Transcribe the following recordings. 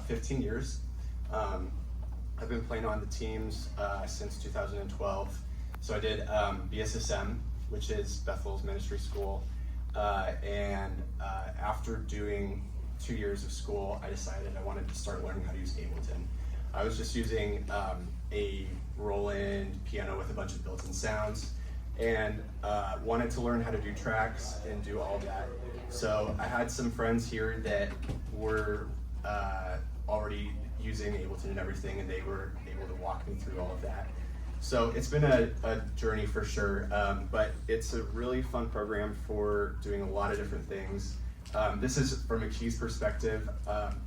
15 years. I've been playing on the teams since 2012. So I did BSSM, which is Bethel's ministry school, and after doing 2 years of school, I decided I wanted to start learning how to use Ableton. I was just using a Roland piano with a bunch of built-in sounds, and wanted to learn how to do tracks and do all that. So I had some friends here that were already using Ableton and everything, and they were able to walk me through all of that. So it's been a journey for sure, but it's a really fun program for doing a lot of different things. This is from a keys perspective.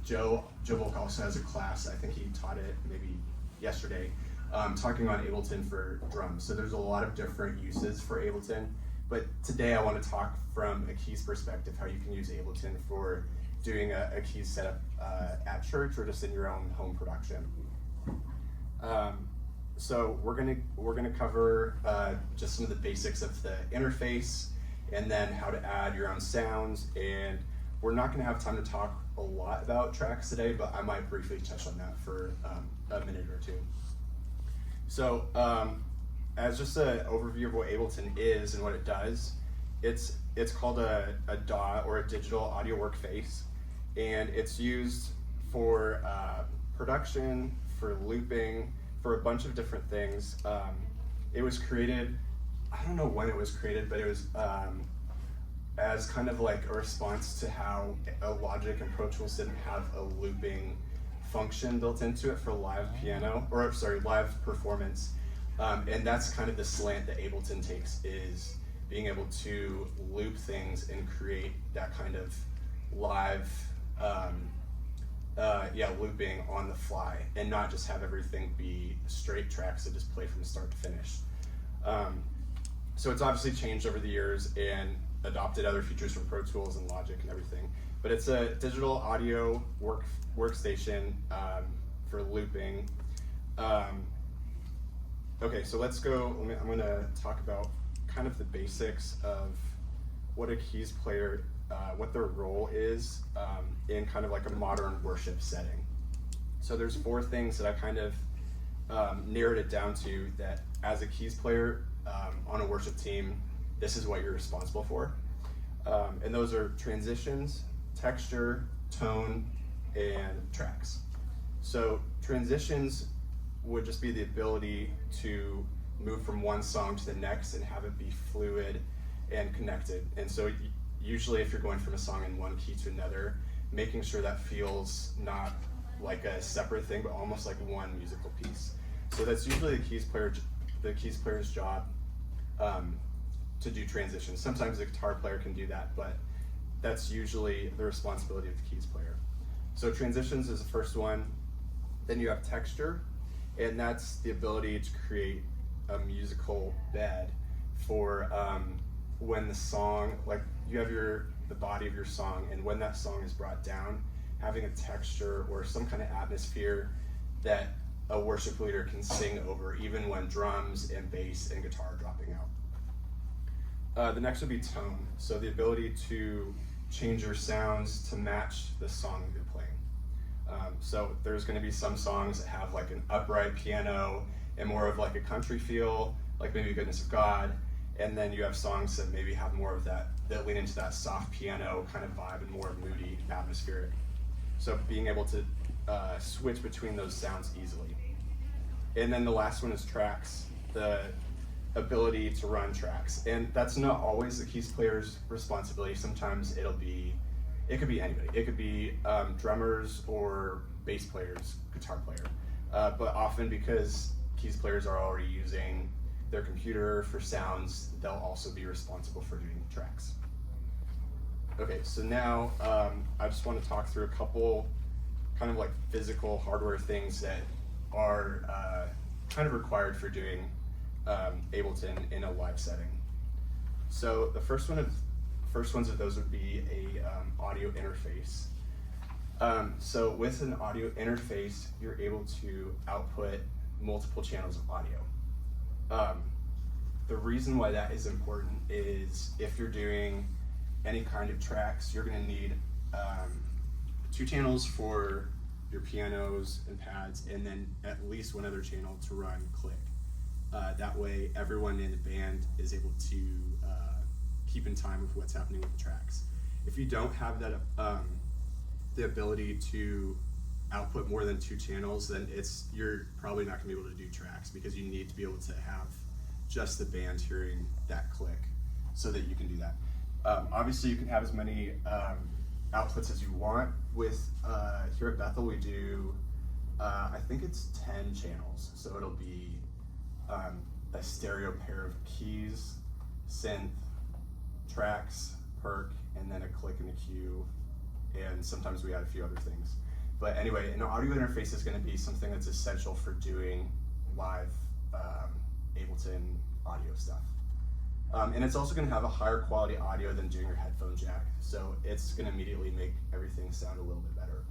Joe Volk also has a class, I think he taught it maybe yesterday, talking on Ableton for drums. So there's a lot of different uses for Ableton, but today I want to talk from a keys perspective, how you can use Ableton for doing a keys setup at church or just in your own home production. So we're gonna cover just some of the basics of the interface, and then how to add your own sounds. And we're not gonna have time to talk a lot about tracks today, but I might briefly touch on that for a minute or two. So as just an overview of what Ableton is and what it does, it's called a DAW, or a digital audio workface, and it's used for production, for looping, for a bunch of different things. It was created, I don't know when it was created, but it was as kind of like a response to how Logic and Pro Tools didn't have a looping function built into it for live piano, or sorry, live performance. And that's kind of the slant that Ableton takes, is being able to loop things and create that kind of live looping on the fly, and not just have everything be straight tracks that just play from start to finish. So it's obviously changed over the years and adopted other features from Pro Tools and Logic and everything, but it's a digital audio workstation for looping. Okay, so let's go. I'm going to talk about kind of the basics of what a keys player, what their role is in kind of like a modern worship setting. So there's 4 things that I kind of narrowed it down to, that as a keys player on a worship team, this is what you're responsible for. And those are transitions, texture, tone, and tracks. So transitions would just be the ability to move from one song to the next and have it be fluid and connected. And so usually if you're going from a song in one key to another, making sure that feels not like a separate thing, but almost like one musical piece. So that's usually the keys player's job to do transitions. Sometimes the guitar player can do that, but that's usually the responsibility of the keys player. So transitions is the first one. Then you have texture, and that's the ability to create a musical bed for when the song, like you have the body of your song, and when that song is brought down, having a texture or some kind of atmosphere that a worship leader can sing over, even when drums and bass and guitar are dropping out. The next would be tone. So the ability to change your sounds to match the song you're playing. So there's going to be some songs that have like an upright piano and more of like a country feel, like maybe Goodness of God, and then you have songs that maybe have more of that lean into that soft piano kind of vibe and more moody atmospheric. So being able to switch between those sounds easily. And then the last one is tracks, the ability to run tracks. And that's not always the keys player's responsibility. Sometimes it could be anybody. It could be drummers or bass players, guitar player. But often, because keys players are already using their computer for sounds, they'll also be responsible for doing tracks. Okay, so now I just want to talk through a couple kind of like physical hardware things that are kind of required for doing Ableton in a live setting. So the first ones of those would be a audio interface. So with an audio interface, you're able to output multiple channels of audio. The reason why that is important is if you're doing any kind of tracks, you're going to need 2 channels for your pianos and pads, and then at least one other channel to run click. That way everyone in the band is able to keep in time with what's happening with the tracks. If you don't have that the ability to output more than 2 channels, then you're probably not gonna be able to do tracks, because you need to be able to have just the band hearing that click so that you can do that. Obviously you can have as many outputs as you want. With here at Bethel we do I think it's 10 channels, so it'll be a stereo pair of keys, synth, tracks, perk, and then a click and a cue, and sometimes we add a few other things. But anyway, an audio interface is going to be something that's essential for doing live Ableton audio stuff. And it's also going to have a higher quality audio than doing your headphone jack, so it's going to immediately make everything sound a little bit better.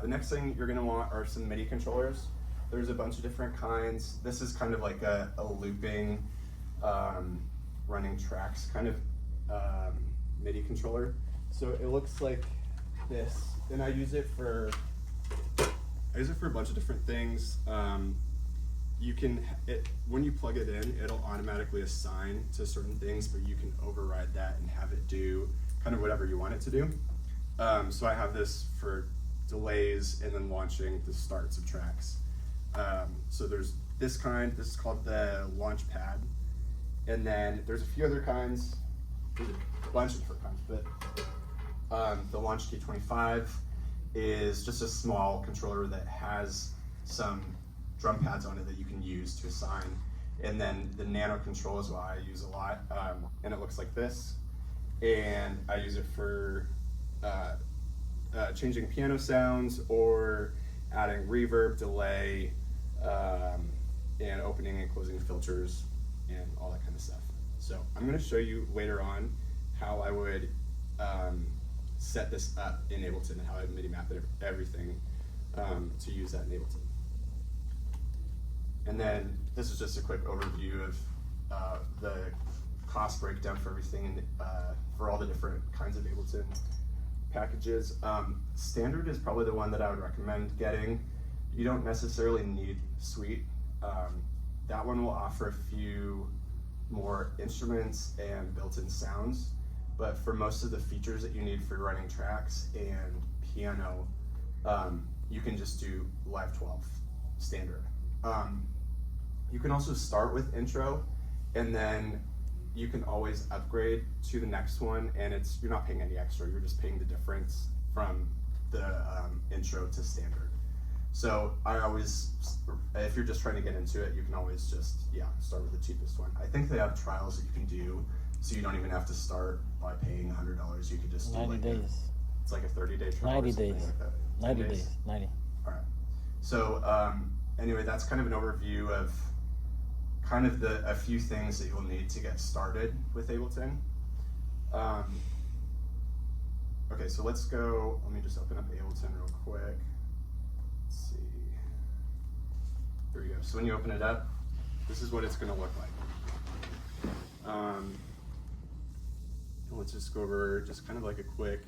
The next thing you're going to want are some MIDI controllers. There's a bunch of different kinds. This is kind of like a looping, running tracks kind of MIDI controller. So it looks like this, and I use it for a bunch of different things. When you plug it in, it'll automatically assign to certain things, but you can override that and have it do kind of whatever you want it to do. So I have this for delays and then launching the starts of tracks. So there's this kind, this is called the launch pad. And then there's a few other kinds, there's a bunch of different kinds, but the Launch T25 is just a small controller that has some drum pads on it that you can use to assign. And then the Nano Control is what I use a lot, and it looks like this. And I use it for changing piano sounds or adding reverb, delay, and opening and closing filters and all that kind of stuff. So I'm going to show you later on how I would set this up in Ableton and how I MIDI map everything to use that in Ableton. And then this is just a quick overview of the cost breakdown for everything for all the different kinds of Ableton packages. Standard is probably the one that I would recommend getting. You don't necessarily need Suite. That one will offer a few more instruments and built-in sounds, but for most of the features that you need for running tracks and piano, you can just do Live 12 standard. You can also start with intro, and then you can always upgrade to the next one, and you're not paying any extra, you're just paying the difference from the intro to standard. So I always, if you're just trying to get into it, you can always just, start with the cheapest one. I think they have trials that you can do, so you don't even have to start by paying $100. You could just do 90 days. It's like a 30-day trial. 90 days. Like that. 90 days. 90. All right. So anyway, that's kind of an overview of kind of a few things that you'll need to get started with Ableton. Okay, so let's go. Let me just open up Ableton real quick. Let's see. There we go. So when you open it up, this is what it's going to look like. Let's just go over just kind of like a quick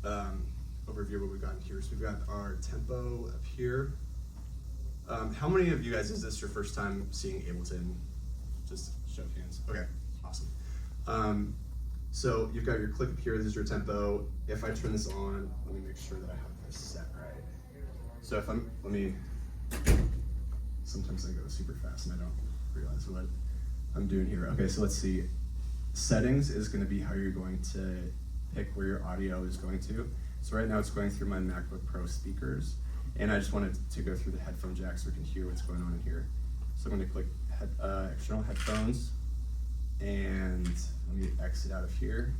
overview of what we've got here. So we've got our tempo up here. How many of you guys, is this your first time seeing Ableton? Just show of hands. Okay, awesome. So you've got your click up here, this is your tempo. If I turn this on, let me make sure that I have this set right. So if sometimes I go super fast and I don't realize what I'm doing here. Okay, so let's see. Settings is going to be how you're going to pick where your audio is going to. So right now it's going through my MacBook Pro speakers, and I just wanted to go through the headphone jack so we can hear what's going on in here. So I'm going to click external headphones, and let me exit out of here.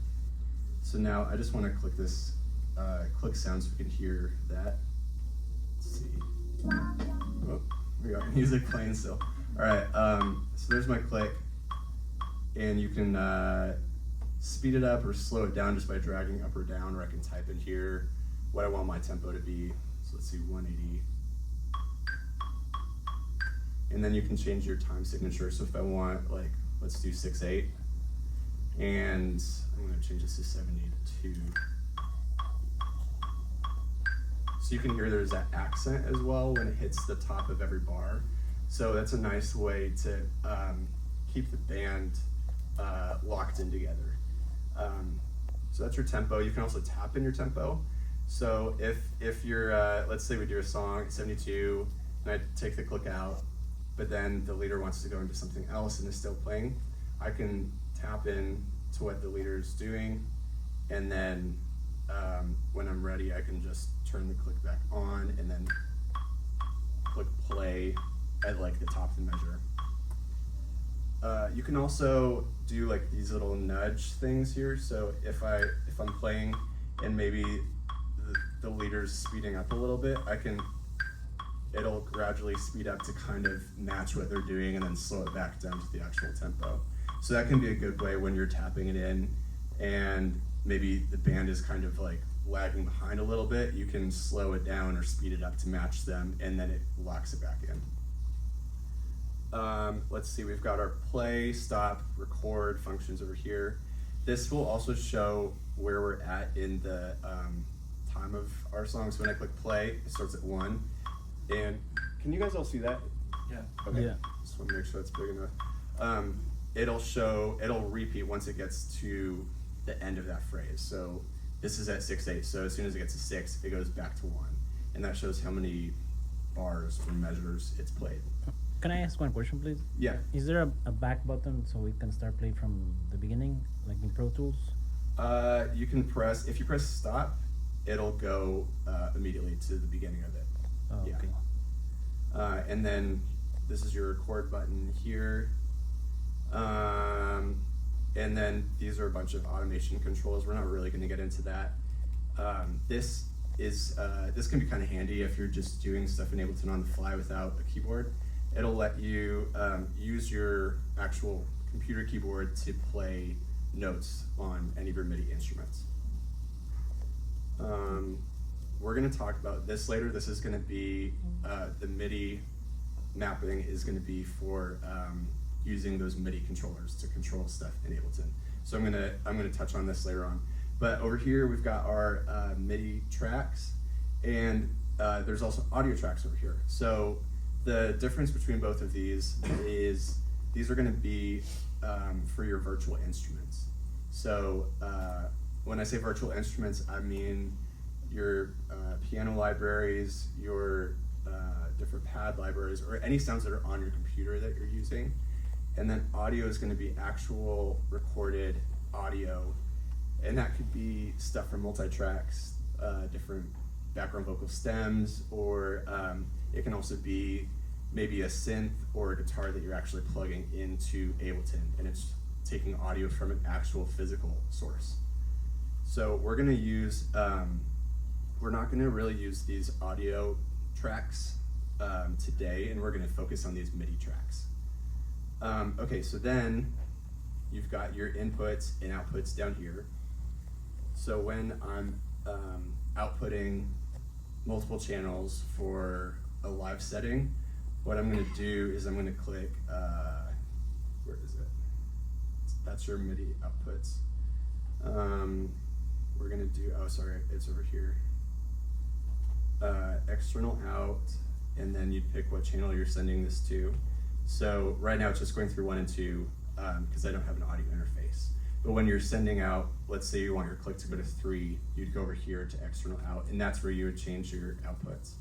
So now I just want to click this click sound so we can hear that. Let's see. Oh, we got music playing still. All right, so there's my click, and you can speed it up or slow it down just by dragging up or down, or I can type in here what I want my tempo to be. So let's see, 180. And then you can change your time signature. So if I want, like, let's do 6/8, and I'm gonna change this to 72. So you can hear there's that accent as well when it hits the top of every bar. So that's a nice way to keep the band locked in together. So that's your tempo. You can also tap in your tempo. So if you're, let's say we do a song at 72, and I take the click out, but then the leader wants to go into something else and is still playing, I can tap in to what the leader's doing, and then when I'm ready, I can just turn the click back on and then click play at like the top of the measure. You can also do like these little nudge things here. So if I'm playing and maybe the leader's speeding up a little bit, it'll gradually speed up to kind of match what they're doing and then slow it back down to the actual tempo. So that can be a good way when you're tapping it in and maybe the band is kind of like lagging behind a little bit. You can slow it down or speed it up to match them, and then it locks it back in. Let's see, we've got our play, stop, record functions over here. This will also show where we're at in the time of our song. So when I click play, it starts at 1. And can you guys all see that? Yeah. Okay. Yeah. Just want to make sure that's big enough. It'll repeat once it gets to the end of that phrase. So this is at 6/8. So as soon as it gets to 6, it goes back to 1, and that shows how many bars or measures it's played. Can I ask one question, please? Yeah. Is there a back button so we can start playing from the beginning, like in Pro Tools? You can press, if you press stop, it'll go immediately to the beginning of it. Oh, Yeah. okay. And then this is your record button here. And then these are a bunch of automation controls. We're not really going to get into that. This can be kind of handy if you're just doing stuff in Ableton on the fly without a keyboard. It'll let you use your actual computer keyboard to play notes on any of your MIDI instruments. We're going to talk about this later. This is going to be, the MIDI mapping is going to be for using those MIDI controllers to control stuff in Ableton. So I'm gonna touch on this later on. But over here we've got our MIDI tracks, and there's also audio tracks over here. So the difference between both of these is these are going to be for your virtual instruments. So when I say virtual instruments, I mean your piano libraries, your different pad libraries, or any sounds that are on your computer that you're using. And then audio is going to be actual recorded audio, and that could be stuff from multi-tracks, different background vocal stems, or it can also be maybe a synth or a guitar that you're actually plugging into Ableton, and it's taking audio from an actual physical source. So we're going to use, we're not going to really use these audio tracks today, and we're going to focus on these MIDI tracks. Okay, so then you've got your inputs and outputs down here. So when I'm outputting multiple channels for a live setting, what I'm going to do is I'm going to click, where is it? That's your MIDI outputs. We're going to do, oh sorry, it's over here. External out, and then you pick what channel you're sending this to. So right now it's just going through 1 and 2 because I don't have an audio interface. But when you're sending out, let's say you want your click to go to 3, you'd go over here to external out, and that's where you would change your outputs.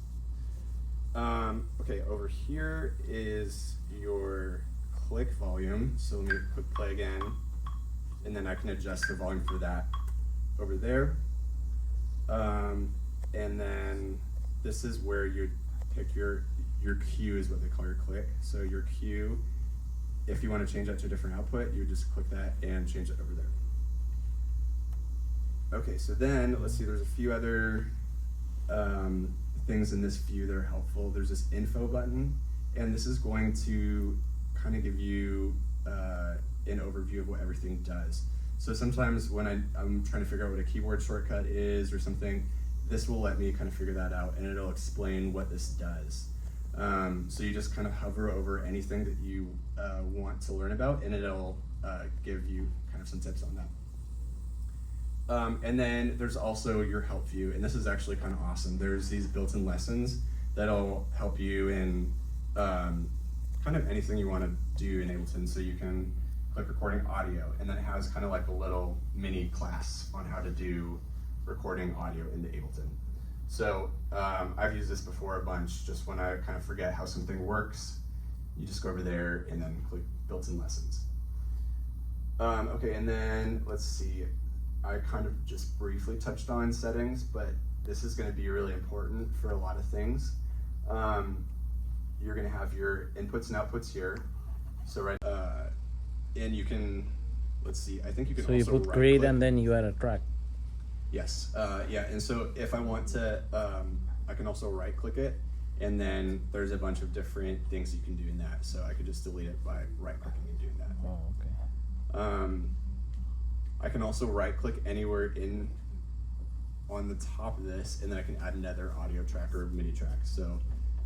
Okay, over here is your click volume. So let me click play again, and then I can adjust the volume for that over there. And then this is where you pick your cue is what they call your click. So your cue, if you want to change that to a different output, you would just click that and change it over there. Okay, so then let's see, there's a few other things in this view that are helpful. There's this info button, and this is going to kind of give you an overview of what everything does. So sometimes when I'm trying to figure out what a keyboard shortcut is or something, this will let me kind of figure that out, and it'll explain what this does. So you just kind of hover over anything that you want to learn about, and it'll give you kind of some tips on that. And then there's also your help view, and this is actually kind of awesome. There's these built-in lessons that'll help you in kind of anything you want to do in Ableton. So you can click recording audio, and then it has kind of like a little mini class on how to do recording audio into Ableton. So I've used this before a bunch, just when I kind of forget how something works. You just go over there and then click built-in lessons. Okay, and then let's see. I kind of just briefly touched on settings, but this is going to be really important for a lot of things. You're going to have your inputs and outputs here. So right, and you can, let's see, I think you can So also you put right grade click. and then you add a track. Yes, yeah, and so if I want to, I can also right click it, and then there's a bunch of different things you can do in that. So I could just delete it by right clicking and doing that. Oh, okay. I can also right click anywhere on the top of this, and then I can add another audio track or MIDI track. So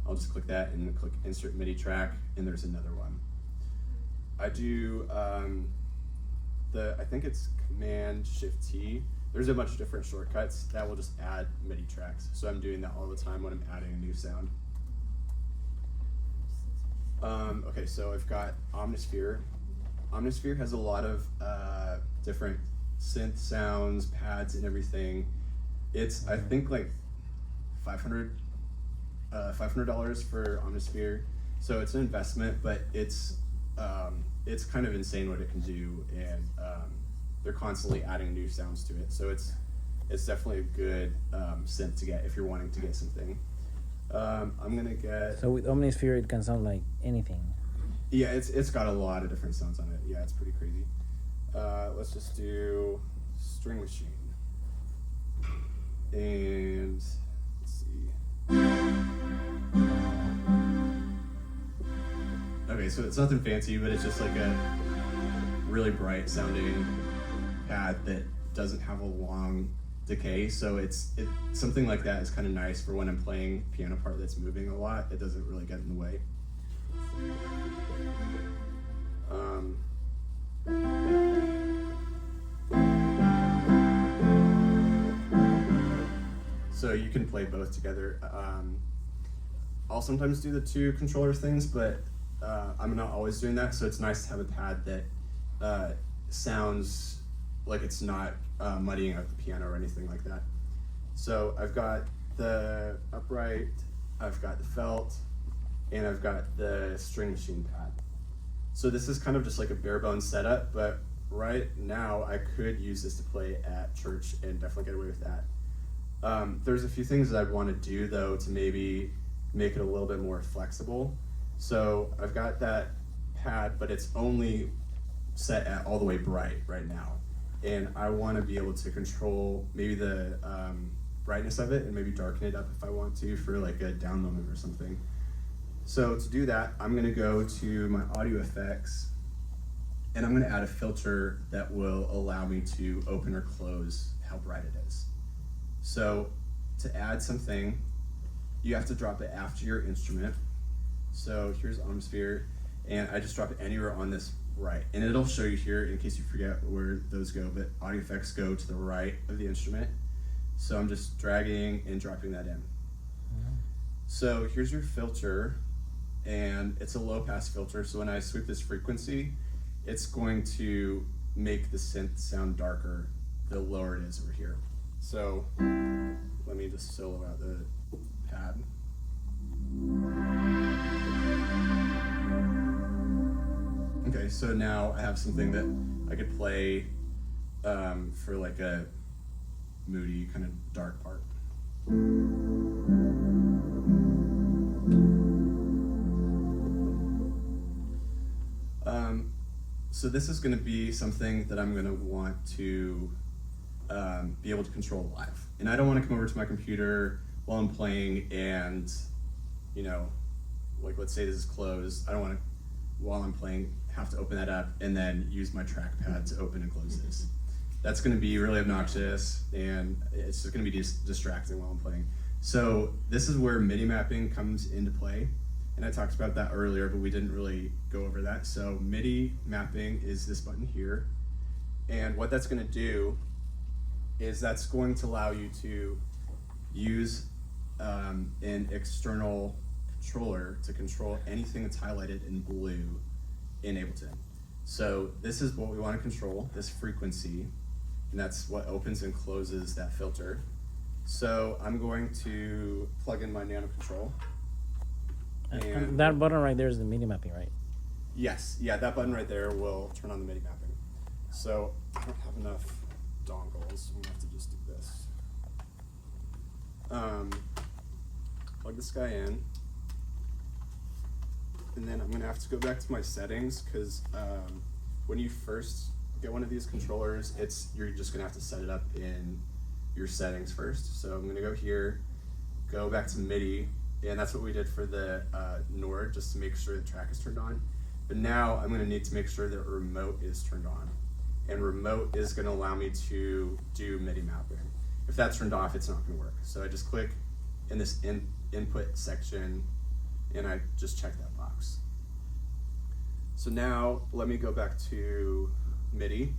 I'll just click that and click insert MIDI track, and there's another one. I do, I think it's Command Shift T. There's a bunch of different shortcuts that will just add MIDI tracks. So I'm doing that all the time when I'm adding a new sound. Okay, so I've got Omnisphere. Omnisphere has a lot of different synth sounds, pads, and everything. It's, I think, like $500 for Omnisphere. So it's an investment, but it's kind of insane what it can do, and they're constantly adding new sounds to it. So it's definitely a good synth to get if you're wanting to get something. I'm gonna get. So with Omnisphere, it can sound like anything. Yeah, it's got a lot of different sounds on it. Yeah, it's pretty crazy. Let's just do String Machine. And let's see. Okay, so it's nothing fancy, but it's just like a really bright sounding pad that doesn't have a long decay. So it's something like that is kind of nice for when I'm playing piano part that's moving a lot. It doesn't really get in the way. So you can play both together. I'll sometimes do the two controller things, but I'm not always doing that. So it's nice to have a pad that sounds like it's not muddying up the piano or anything like that. So I've got the upright, I've got the felt, and I've got the String Machine pad. So this is kind of just like a bare bones setup, but right now I could use this to play at church and definitely get away with that. There's a few things that I'd want to do though to maybe make it a little bit more flexible. So I've got that pad, but it's only set at all the way bright right now. And I want to be able to control maybe the brightness of it and maybe darken it up if I want to for like a down moment or something. So to do that, I'm going to go to my audio effects, and I'm going to add a filter that will allow me to open or close how bright it is. So to add something, you have to drop it after your instrument. So here's Omnisphere, and I just drop it anywhere on this right. And it'll show you here in case you forget where those go, but audio effects go to the right of the instrument. So I'm just dragging and dropping that in. So here's your filter, and it's a low pass filter. So when I sweep this frequency, it's going to make the synth sound darker the lower it is over here. So let me just solo out the pad. Okay, so now I have something that I could play for like a moody kind of dark part. So this is going to be something that I'm going to want to be able to control live. And I don't want to come over to my computer while I'm playing and, you know, like let's say this is closed. I don't want to, while I'm playing, have to open that up and then use my trackpad to open and close this. That's going to be really obnoxious, and it's just going to be distracting while I'm playing. So this is where MIDI mapping comes into play. And I talked about that earlier, but we didn't really go over that. So MIDI mapping is this button here. And what that's going to do is that's going to allow you to use an external controller to control anything that's highlighted in blue in Ableton. So this is what we want to control, this frequency, and that's what opens and closes that filter. So I'm going to plug in my nano control. And that button right there is the MIDI mapping, right? Yes, yeah, that button right there will turn on the MIDI mapping. So I don't have enough dongles, I'm gonna have to just do this. Plug this guy in. And then I'm gonna have to go back to my settings because when you first get one of these controllers, you're just gonna have to set it up in your settings first. So I'm gonna go here, go back to MIDI, and that's what we did for the Nord, just to make sure the track is turned on. But now I'm gonna need to make sure that remote is turned on. And remote is gonna allow me to do MIDI mapping. If that's turned off, it's not gonna work. So I just click in this input section and I just check that box. So now let me go back to MIDI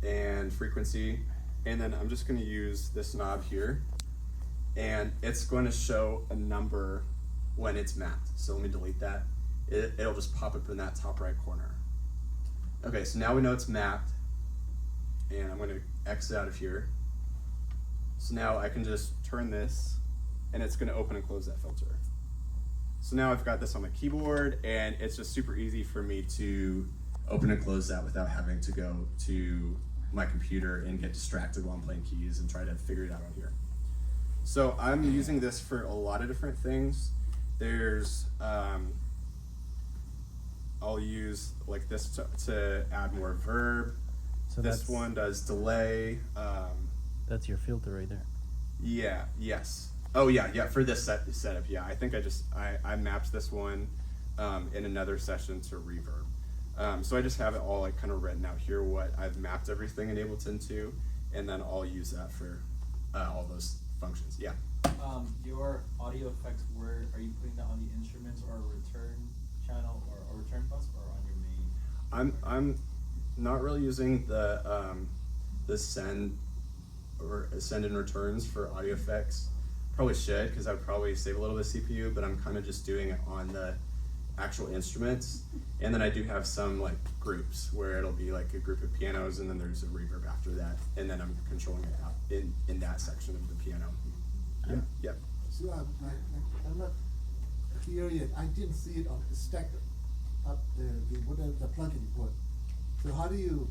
and frequency, and then I'm just gonna use this knob here, and it's going to show a number when it's mapped. So let me delete that. It'll just pop up in that top right corner. Okay, so now we know it's mapped, and I'm gonna exit out of here. So now I can just turn this, and it's gonna open and close that filter. So now I've got this on my keyboard, and it's just super easy for me to open and close that without having to go to my computer and get distracted while I'm playing keys and try to figure it out on here. So I'm using this for a lot of different things. There's, I'll use like this to add more verb. So this one does delay. That's your filter right there. Yeah, yes. Oh yeah, for this setup, yeah. I think I mapped this one in another session to reverb. So I just have it all like kind of written out here, what I've mapped everything in Ableton to, and then I'll use that for all those functions, yeah. Your audio effects, where are you putting that on the instruments or a return channel or a return bus or on your main? I'm not really using the send and returns for audio effects. Probably should, because I would probably save a little bit of CPU, but I'm kind of just doing it on the actual instruments. And then I do have some like groups where it'll be like a group of pianos, and then there's a reverb after that, and then I'm controlling it out in that section of the piano. Yeah. So I'm not clear yet. I didn't see it on stacked up the plugin you put. So how do you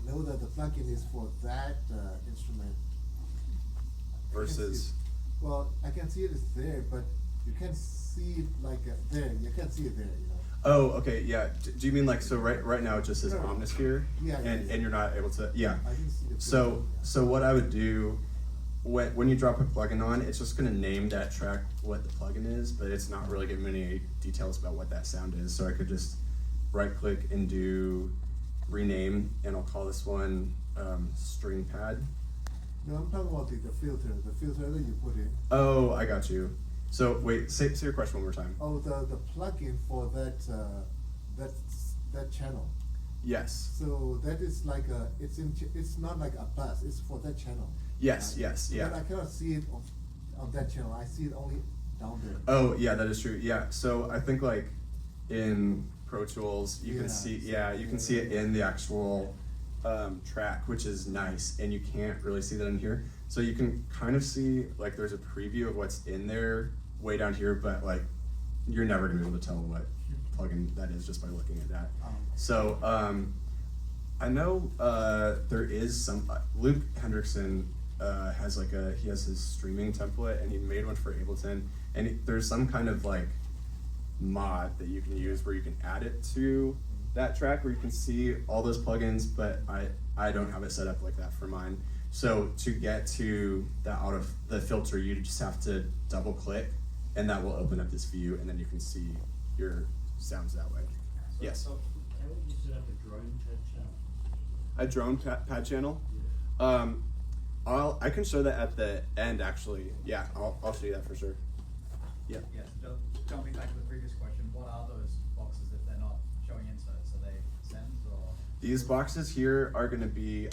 know that the plugin is for that instrument Versus. Well, I can see it is there, but you can't see it like there. You can't see it there, you know. Oh, okay, yeah. Do you mean like, so right now it just says No. Omnisphere? Yeah, And yeah. you're not able to, yeah. I didn't see the So plugin. what I would do, when you drop a plugin on, it's just gonna name that track what the plugin is, but it's not really giving me any details about what that sound is. So I could just right click and do rename, and I'll call this one string pad. No, I'm talking about the filter that you put in. Oh, I got you. So wait, say your question one more time. Oh, the plugin for that channel. Yes. So that is like it's not like a bus. It's for that channel. Yes, right? yes, yeah. But I cannot see it on that channel. I see it only down there. Oh, yeah, that is true. Yeah, so I think like in Pro Tools, you can see, you can see it in the actual track, which is nice, and you can't really see that in here. So you can kind of see like there's a preview of what's in there way down here, but like you're never gonna be able to tell what plugin that is just by looking at that. So I know there is some Luke Hendrickson has like he has his streaming template, and he made one for Ableton, and there's some kind of like mod that you can use where you can add it to that track where you can see all those plugins, but I don't have it set up like that for mine. So to get to the out of the filter, you just have to double click, and that will open up this view, and then you can see your sounds that way. Yes. How would you set up a drone pad channel? A drone pad channel? I can show that at the end actually. Yeah, I'll show you that for sure. Yeah. Yeah, so jumping back to the previous question, what are those boxes if they're not showing inserts? Are they sends or? These boxes here are going to be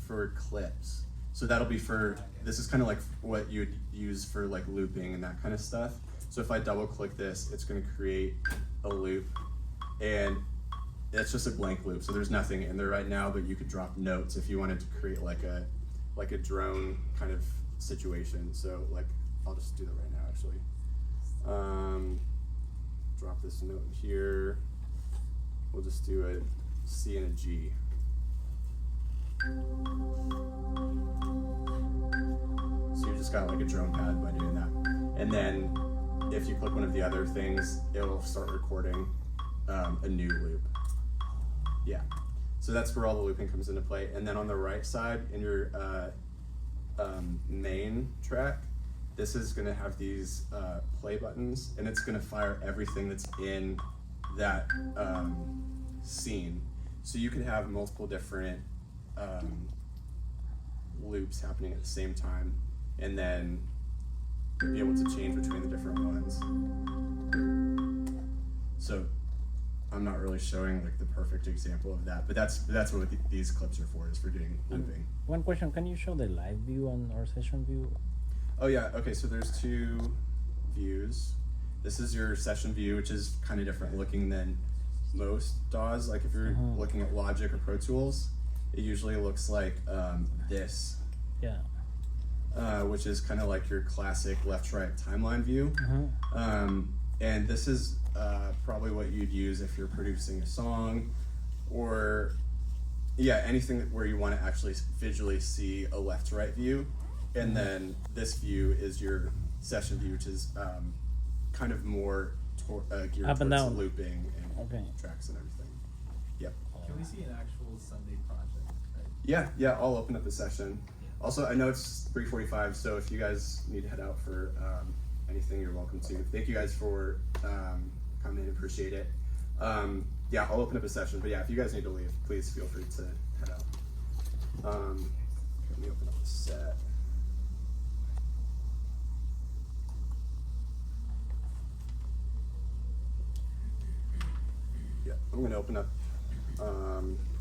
for clips. So that'll be for, this is kind of like what you'd use for like looping and that kind of stuff. So if I double click this, it's gonna create a loop, and it's just a blank loop. So there's nothing in there right now, but you could drop notes if you wanted to create like a drone kind of situation. So like, I'll just do that right now actually. Drop this note in here. We'll just do a C and a G. So you just got like a drone pad by doing that. And then if you click one of the other things, it'll start recording a new loop. Yeah. So that's where all the looping comes into play. And then on the right side in your main track, this is gonna have these play buttons, and it's gonna fire everything that's in that scene. So you can have multiple different loops happening at the same time, and then be able to change between the different ones. So I'm not really showing like the perfect example of that, but that's what these clips are for, is for doing looping. One question, can you show the live view on our session view? Oh yeah, okay, so there's two views. This is your session view, which is kind of different looking than most DAWs. Like if you're looking at Logic or Pro Tools, it usually looks like this. Yeah. Which is kind of like your classic left-right timeline view. And this is probably what you'd use if you're producing a song, or yeah, anything where you want to actually visually see a left-right view. And then this view is your session view, which is kind of more geared Up and towards down. looping and Okay. tracks and everything. Yep. Can we see an actual Sunday project? Right? Yeah, I'll open up the session. Also, I know it's 3:45, so if you guys need to head out for anything, you're welcome to. Thank you guys for coming in, appreciate it. Yeah, I'll open up a session, but yeah, if you guys need to leave, please feel free to head out. Let me open up the set. Yeah, I'm gonna open up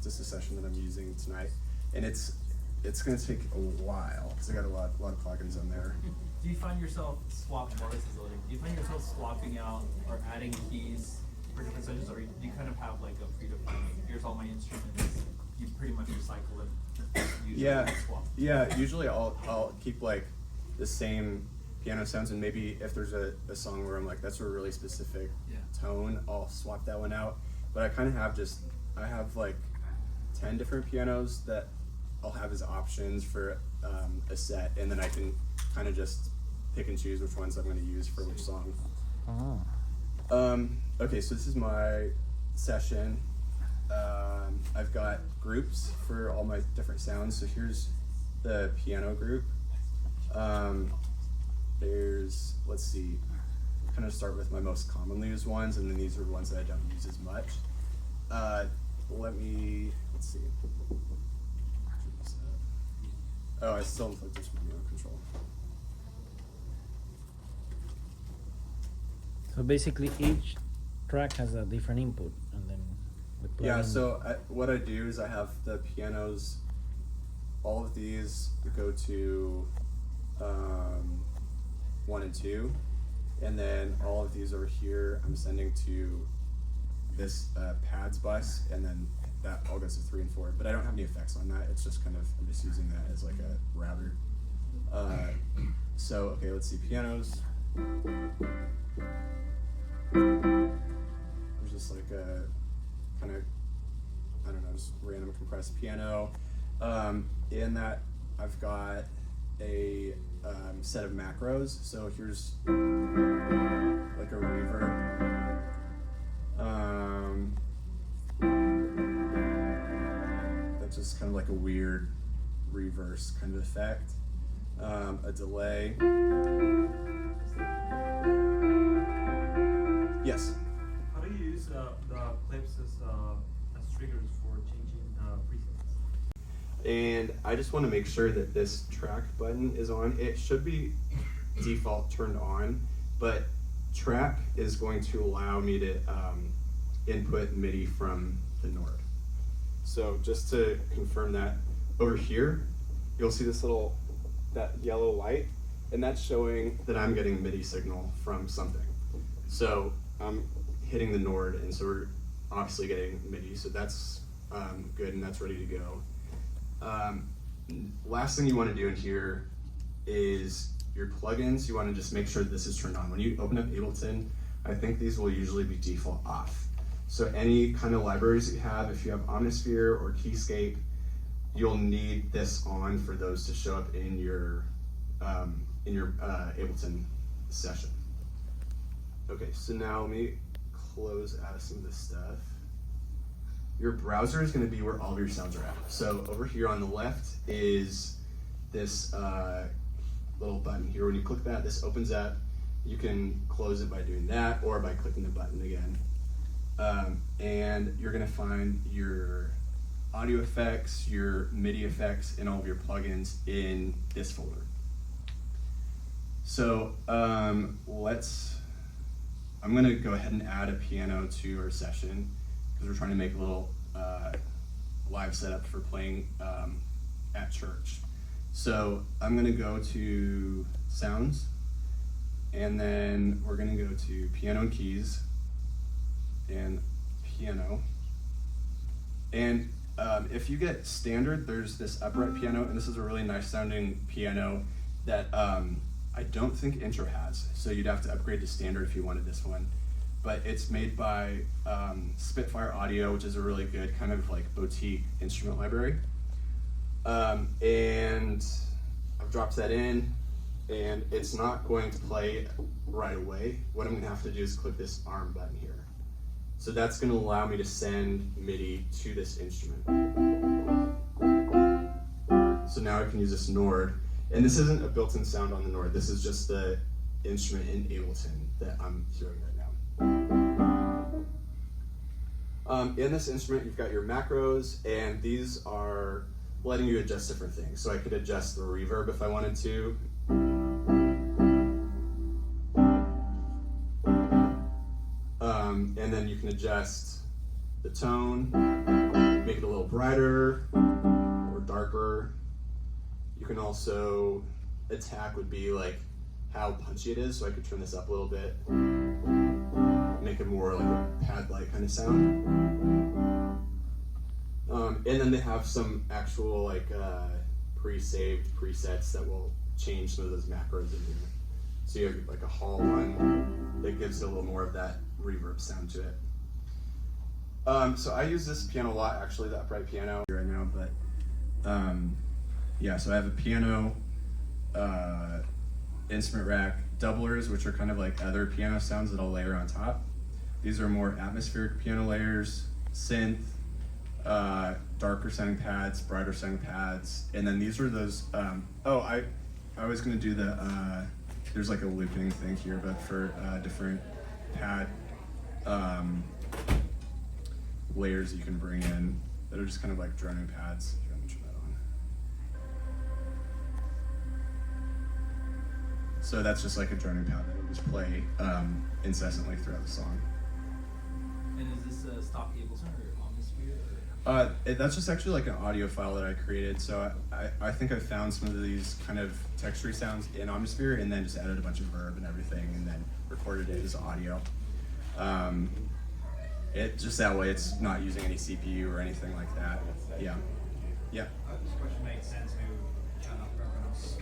just a session that I'm using tonight, and it's gonna take a while because I got a lot of plugins on there. Do you find yourself swapping swapping out or adding keys for different sessions, or do you kind of have like a predefined, like, here's all my instruments, you pretty much recycle them? Yeah, usually I'll keep like the same piano sounds, and maybe if there's a song where I'm like, that's a really specific tone, I'll swap that one out. But I kind of have I have like 10 different pianos that I'll have as options for a set, and then I can kind of just pick and choose which ones I'm going to use for which song. Okay, so this is my session. I've got groups for all my different sounds. So here's the piano group. Let's see, kind of start with my most commonly used ones, and then these are the ones that I don't use as much. Let's see. Oh, I still haven't put this remote control. So basically each track has a different input, and then the Yeah, plugin- so what I do is I have the pianos, all of these go to 1 and 2, and then all of these over here I'm sending to this pads bus, and then that all goes to 3 and 4. But I don't have any effects on that. It's just kind of, I'm just using that as like a router. So okay, let's see, pianos. There's just like a kind of, I don't know, just random compressed piano. In that I've got a set of macros. So here's like a reverb. That's just kind of like a weird reverse kind of effect. A delay. Yes. How do you use the clips as triggers for changing presets? And I just want to make sure that this track button is on. It should be default turned on, but track is going to allow me to input MIDI from the Nord. So just to confirm that, over here, you'll see this that yellow light, and that's showing that I'm getting MIDI signal from something. So I'm hitting the Nord, and so we're obviously getting MIDI, so that's good, and that's ready to go. Last thing you want to do in here is your plugins. You want to just make sure this is turned on. When you open up Ableton, I think these will usually be default off. So any kind of libraries that you have, if you have Omnisphere or Keyscape, you'll need this on for those to show up in your Ableton session. Okay, so now let me close out of some of this stuff. Your browser is going to be where all of your sounds are at. So over here on the left is this little button here. When you click that, this opens up. You can close it by doing that or by clicking the button again. And you're going to find your audio effects, your MIDI effects, and all of your plugins in this folder. So I'm going to go ahead and add a piano to our session because we're trying to make a little live setup for playing at church. So I'm going to go to Sounds, and then we're going to go to Piano and Keys and Piano. And if you get standard, there's this upright piano, and this is a really nice sounding piano that I don't think Intro has. So you'd have to upgrade to standard if you wanted this one. But it's made by Spitfire Audio, which is a really good kind of like boutique instrument library. And I've dropped that in, and it's not going to play right away. What I'm gonna have to do is click this arm button here. So that's gonna allow me to send MIDI to this instrument. So now I can use this Nord, and this isn't a built-in sound on the Nord, this is just the instrument in Ableton that I'm hearing right now. In this instrument, you've got your macros, and these are letting you adjust different things. So I could adjust the reverb if I wanted to. And then you can adjust the tone, make it a little brighter or darker. You can also, attack would be like how punchy it is, so I could turn this up a little bit, make it more like a pad-like kind of sound. And then they have some actual like pre-saved presets that will change some of those macros in here. So you have like a hall one that gives it a little more of that reverb sound to it. So I use this piano a lot, actually, the upright piano right now, but yeah, so I have a piano, instrument rack, doublers, which are kind of like other piano sounds that I'll layer on top. These are more atmospheric piano layers, synth, darker sounding pads, brighter sounding pads, and then these are those, I was gonna do the, there's like a looping thing here, but for different pad layers that you can bring in that are just kind of like droning pads. Here, let me turn that on. So that's just like a droning pad that will just play incessantly throughout the song. And is this a stock Ableton or Omnisphere? That's just actually like an audio file that I created. So I think I found some of these kind of textury sounds in Omnisphere and then just added a bunch of verb and everything and then recorded it as audio. It just that way it's not using any CPU or anything like that. Yeah. Yeah. This question makes sense. Maybe we'll shut up reference.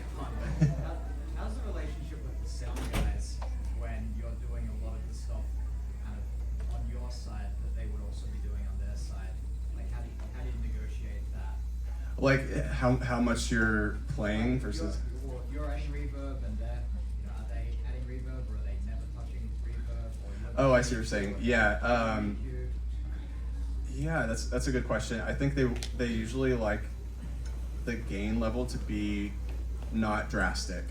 How's the relationship with the sound guys when you're doing a lot of the stuff kind of on your side that they would also be doing on their side? Like how do you negotiate that? Like how much you're playing versus. You're adding reverb and they're, are they adding reverb or are they never touching reverb? Oh, I see what you're saying. Yeah. Yeah, that's a good question. I think they usually like the gain level to be not drastic.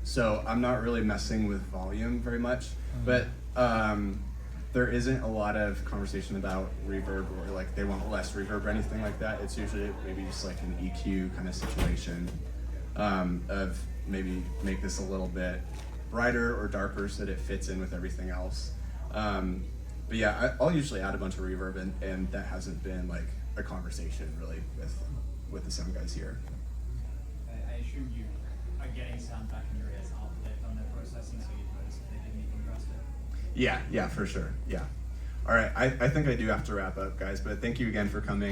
So I'm not really messing with volume very much, but there isn't a lot of conversation about reverb or like they want less reverb or anything like that. It's usually maybe just like an EQ kind of situation of maybe make this a little bit brighter or darker so that it fits in with everything else. But yeah, I'll usually add a bunch of reverb and that hasn't been like a conversation really with with the sound guys here. I assume you are getting sound back in your ears after they've done their processing, so you notice if they didn't even trust it. Yeah, for sure. Yeah. All right, I think I do have to wrap up, guys, but thank you again for coming.